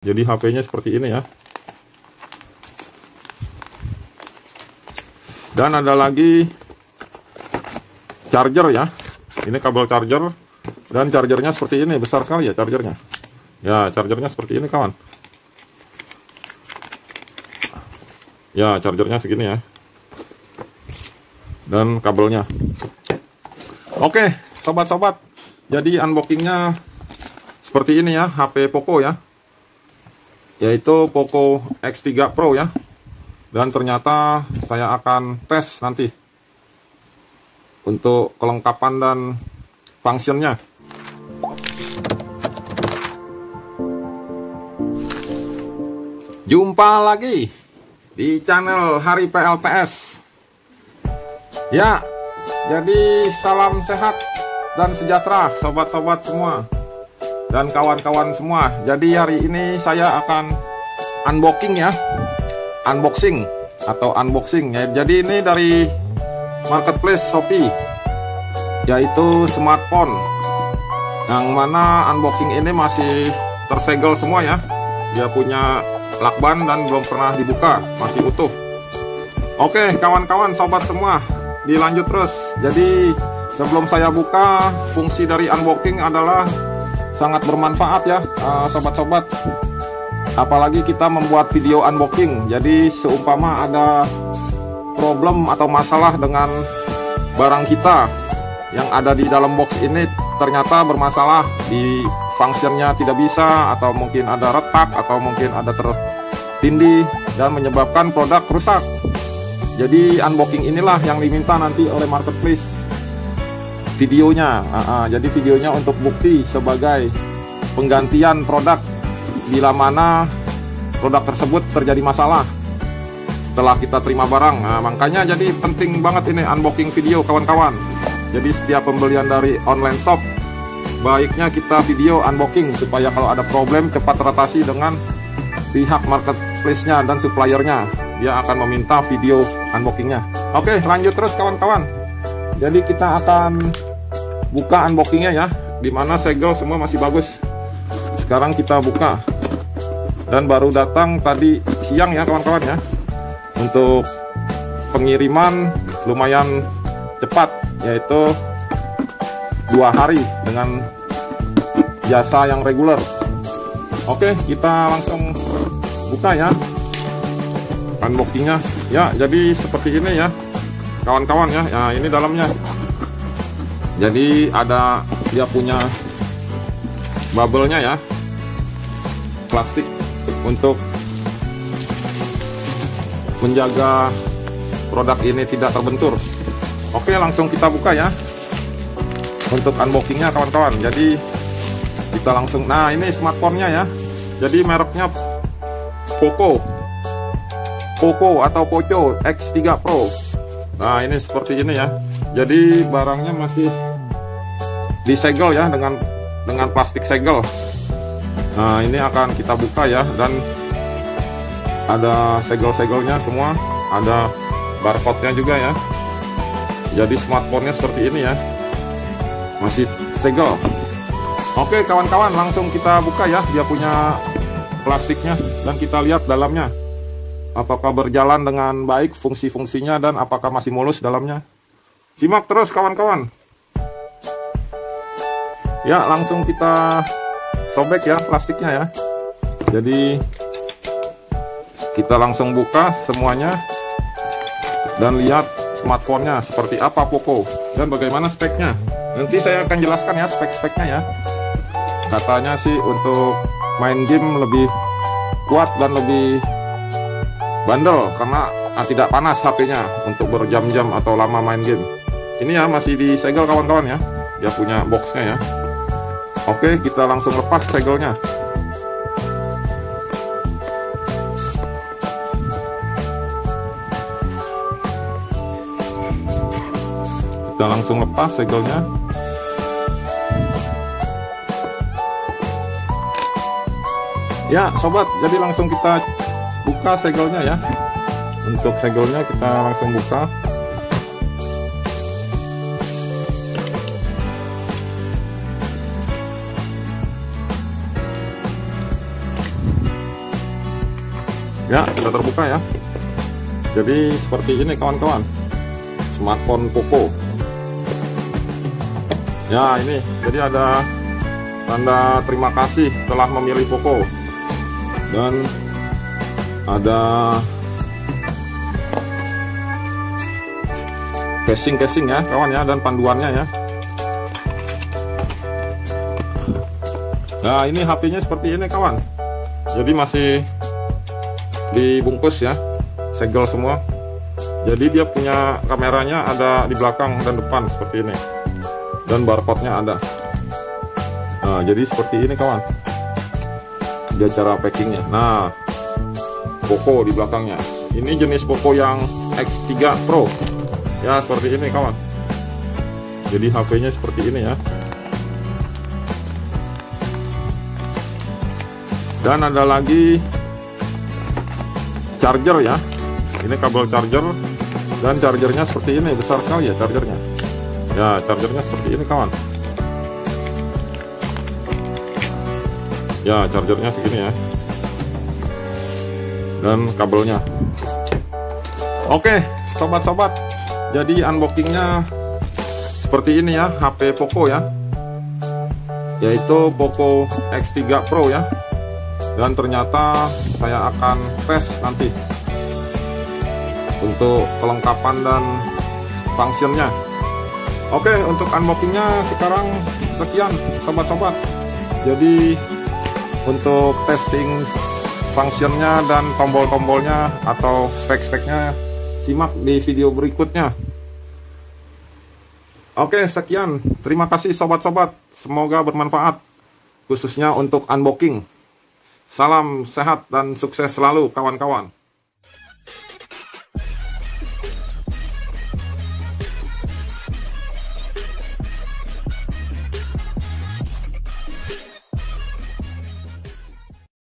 Jadi HP-nya seperti ini ya. Dan ada lagi charger ya. Ini kabel charger. Dan chargernya seperti ini, besar sekali ya chargernya. Ya, chargernya seperti ini kawan. Ya, chargernya segini ya. Dan kabelnya. Oke, sobat-sobat. Jadi unboxingnya seperti ini ya, HP Poco ya. Yaitu Poco X3 Pro ya. Dan ternyata saya akan tes nanti untuk kelengkapan dan fungsinya. Jumpa lagi di channel Hari PLPS. Ya, jadi salam sehat dan sejahtera sobat-sobat semua dan kawan-kawan semua. Jadi hari ini saya akan unboxing ya. Unboxing ya. Jadi ini dari marketplace Shopee, yaitu smartphone, yang mana unboxing ini masih tersegel semua ya. Dia punya lakban dan belum pernah dibuka, masih utuh. Oke kawan-kawan sobat semua, dilanjut terus. Jadi sebelum saya buka, fungsi dari unboxing adalah sangat bermanfaat ya sobat-sobat. Apalagi kita membuat video unboxing. Jadi seumpama ada problem atau masalah dengan barang kita yang ada di dalam box ini, ternyata bermasalah di fungsinya, tidak bisa, atau mungkin ada retak, atau mungkin ada tertindih dan menyebabkan produk rusak. Jadi unboxing inilah yang diminta nanti oleh marketplace videonya. Jadi videonya untuk bukti sebagai penggantian produk bila mana produk tersebut terjadi masalah setelah kita terima barang. Makanya jadi penting banget ini unboxing video kawan-kawan. Jadi setiap pembelian dari online shop, baiknya kita video unboxing supaya kalau ada problem cepat teratasi dengan pihak marketplace-nya dan suppliernya. Dia akan meminta video unboxingnya. Oke, lanjut terus kawan-kawan. Jadi kita akan buka unboxingnya ya, dimana segel semua masih bagus. Sekarang kita buka. Dan baru datang tadi siang ya kawan-kawan ya. Untuk pengiriman lumayan cepat, yaitu 2 hari dengan jasa yang reguler. Oke, kita langsung buka ya unboxingnya ya. Jadi seperti ini ya kawan-kawan ya. Nah, ini dalamnya. Jadi ada dia punya bubble-nya ya, plastik untuk menjaga produk ini tidak terbentur. Oke, langsung kita buka ya untuk unboxingnya kawan-kawan. Jadi kita langsung, nah ini smartphone-nya ya. Jadi mereknya Poco atau Poco X3 Pro. Nah ini seperti ini ya. Jadi barangnya masih disegel ya dengan plastik segel. Nah ini akan kita buka ya, dan ada segel-segelnya semua, ada barcode-nya juga ya. Jadi smartphone-nya seperti ini ya, masih segel. Oke kawan-kawan, langsung kita buka ya. Dia punya plastiknya dan kita lihat dalamnya apakah berjalan dengan baik fungsi-fungsinya dan apakah masih mulus dalamnya. Simak terus kawan-kawan ya. Langsung kita sobek ya plastiknya ya. Jadi kita langsung buka semuanya dan lihat smartphone-nya seperti apa Poco dan bagaimana speknya. Nanti saya akan jelaskan ya spek-speknya ya. Katanya sih untuk main game lebih kuat dan lebih bandel karena tidak panas HP-nya untuk berjam-jam atau lama main game. Ini ya masih disegel kawan-kawan ya. Dia punya boxnya ya. Oke, kita langsung lepas segelnya. Kita langsung lepas segelnya. Ya sobat, jadi langsung kita buka segelnya ya. Untuk segelnya kita langsung buka. Ya, sudah terbuka ya. Jadi seperti ini kawan-kawan, smartphone Poco. Ya, ini jadi ada tanda terima kasih telah memilih Poco, dan ada casing ya kawan ya, dan panduannya ya. Nah, ini HP-nya seperti ini kawan. Jadi masih dibungkus ya, segel semua. Jadi dia punya kameranya ada di belakang dan depan seperti ini, dan barcode-nya ada. Nah, jadi seperti ini kawan dia cara packingnya. Nah, Poco di belakangnya. Ini jenis Poco yang X3 Pro ya, seperti ini kawan. Jadi HP-nya seperti ini ya. Dan ada lagi charger ya. Ini kabel charger, dan chargernya seperti ini, besar sekali ya chargernya. Ya, chargernya seperti ini kawan. Ya, chargernya segini ya. Dan kabelnya. Oke, sobat-sobat. Jadi unboxingnya seperti ini ya, HP Poco ya. Yaitu Poco X3 Pro ya. Dan ternyata saya akan tes nanti untuk kelengkapan dan fungsinya. Oke, untuk unboxingnya sekarang sekian sobat-sobat. Jadi untuk testing fungsinya dan tombol-tombolnya atau spek-speknya, simak di video berikutnya. Oke, sekian. Terima kasih sobat-sobat. Semoga bermanfaat, khususnya untuk unboxing. Salam sehat dan sukses selalu kawan-kawan.